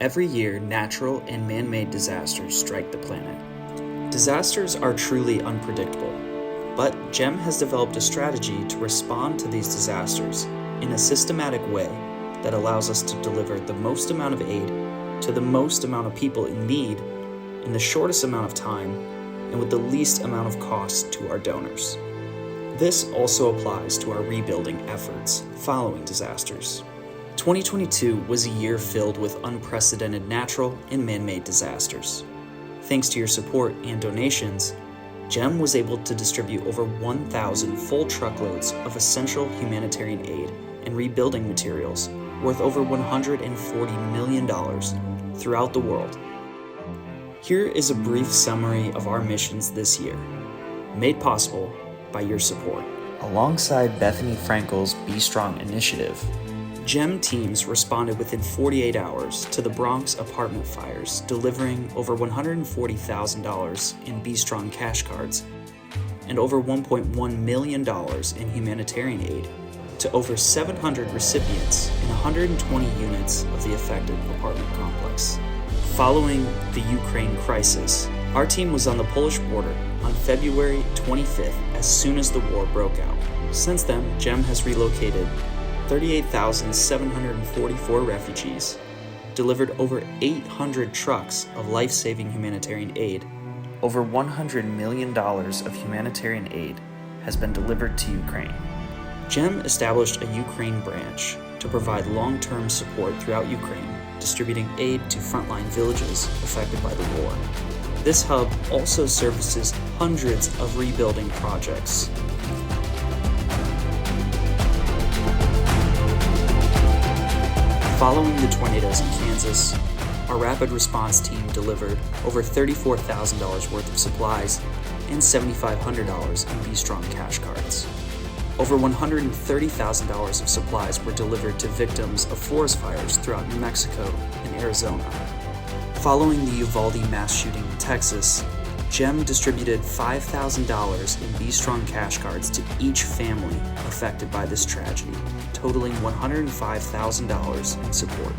Every year, natural and man-made disasters strike the planet. Disasters are truly unpredictable, but GEM has developed a strategy to respond to these disasters in a systematic way that allows us to deliver the most amount of aid to the most amount of people in need in the shortest amount of time and with the least amount of cost to our donors. This also applies to our rebuilding efforts following disasters. 2022 was a year filled with unprecedented natural and man-made disasters. Thanks to your support and donations, GEM was able to distribute over 1,000 full truckloads of essential humanitarian aid and rebuilding materials worth over $140 million throughout the world. Here is a brief summary of our missions this year, made possible by your support. Alongside Bethany Frankel's Be Strong initiative, GEM teams responded within 48 hours to the Bronx apartment fires, delivering over $140,000 in Be Strong cash cards and over $1.1 million in humanitarian aid to over 700 recipients in 120 units of the affected apartment complex. Following the Ukraine crisis, our team was on the Polish border on February 25th as soon as the war broke out. Since then, GEM has relocated 38,744 refugees, delivered over 800 trucks of life-saving humanitarian aid. Over $100 million of humanitarian aid has been delivered to Ukraine. GEM established a Ukraine branch to provide long-term support throughout Ukraine, distributing aid to frontline villages affected by the war. This hub also services hundreds of rebuilding projects. Following the tornadoes in Kansas, our rapid response team delivered over $34,000 worth of supplies and $7,500 in Be Strong cash cards. Over $130,000 of supplies were delivered to victims of forest fires throughout New Mexico and Arizona. Following the Uvalde mass shooting in Texas, GEM distributed $5,000 in Be Strong cash cards to each family affected by this tragedy, totaling $105,000 in support.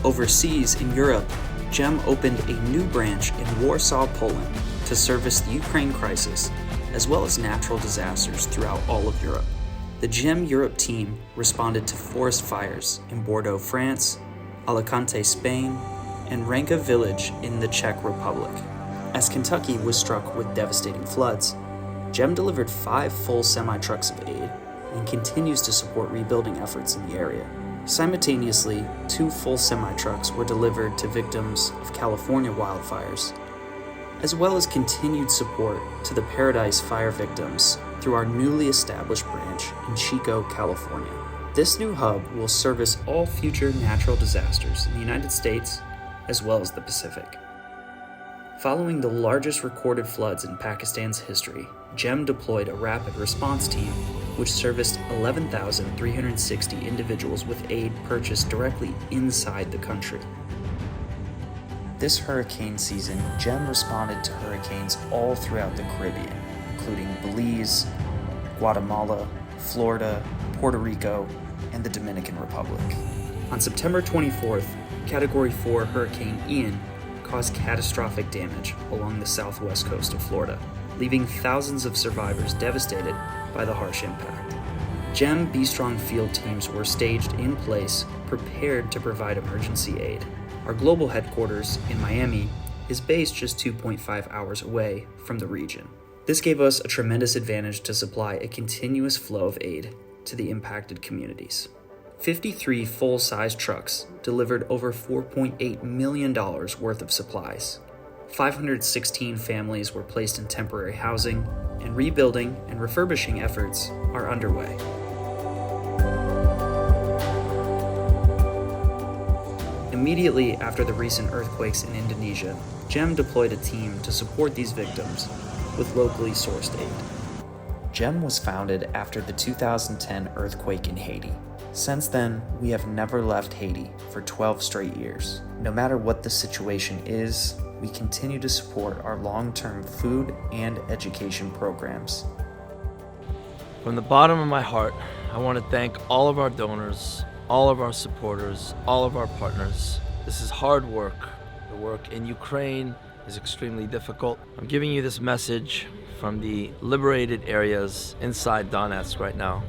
Overseas in Europe, GEM opened a new branch in Warsaw, Poland to service the Ukraine crisis, as well as natural disasters throughout all of Europe. The GEM Europe team responded to forest fires in Bordeaux, France, Alicante, Spain, and Ranka village in the Czech Republic. As Kentucky was struck with devastating floods, GEM delivered 5 full semi-trucks of aid and continues to support rebuilding efforts in the area. Simultaneously, 2 full semi-trucks were delivered to victims of California wildfires, as well as continued support to the Paradise Fire victims through our newly established branch in Chico, California. This new hub will service all future natural disasters in the United States as well as the Pacific. Following the largest recorded floods in Pakistan's history, GEM deployed a rapid response team which serviced 11,360 individuals with aid purchased directly inside the country. This hurricane season, GEM responded to hurricanes all throughout the Caribbean, including Belize, Guatemala, Florida, Puerto Rico, and the Dominican Republic. On September 24th, Category 4 Hurricane Ian caused catastrophic damage along the southwest coast of Florida, leaving thousands of survivors devastated by the harsh impact. GEM Be Strong field teams were staged in place, prepared to provide emergency aid. Our global headquarters in Miami is based just 2.5 hours away from the region. This gave us a tremendous advantage to supply a continuous flow of aid to the impacted communities. 53 full-size trucks delivered over $4.8 million worth of supplies. 516 families were placed in temporary housing, and rebuilding and refurbishing efforts are underway. Immediately after the recent earthquakes in Indonesia, GEM deployed a team to support these victims with locally sourced aid. GEM was founded after the 2010 earthquake in Haiti. Since then, we have never left Haiti for 12 straight years. No matter what the situation is, we continue to support our long-term food and education programs. From the bottom of my heart, I want to thank all of our donors, all of our supporters, all of our partners, This is hard work. The work in Ukraine is extremely difficult. I'm giving you this message from the liberated areas inside Donetsk right now.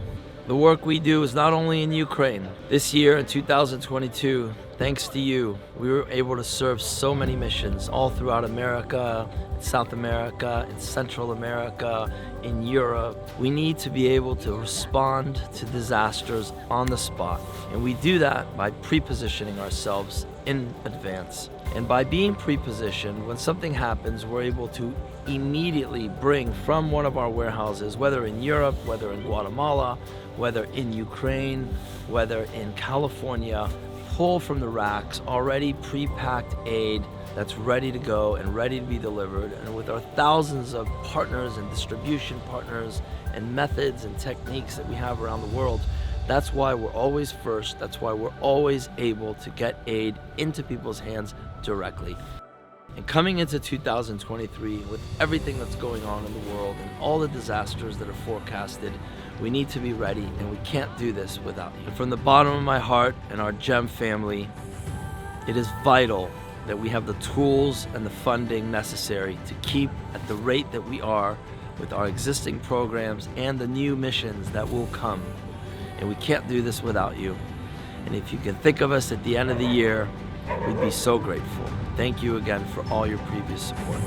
The work we do is not only in Ukraine. This year in 2022, thanks to you, we were able to serve so many missions all throughout America, South America, in Central America, in Europe. We need to be able to respond to disasters on the spot. And we do that by pre-positioning ourselves in advance. And by being pre-positioned, when something happens, we're able to immediately bring from one of our warehouses, whether in Europe, whether in Guatemala, whether in Ukraine, whether in California, pull from the racks already pre-packed aid that's ready to go and ready to be delivered. And with our thousands of partners and distribution partners and methods and techniques that we have around the world, that's why we're always first. That's why we're always able to get aid into people's hands directly. And coming into 2023, with everything that's going on in the world and all the disasters that are forecasted, we need to be ready, and we can't do this without you. And from the bottom of my heart and our GEM family, it is vital that we have the tools and the funding necessary to keep at the rate that we are with our existing programs and the new missions that will come. And we can't do this without you. And if you can think of us at the end of the year, we'd be so grateful. Thank you again for all your previous support.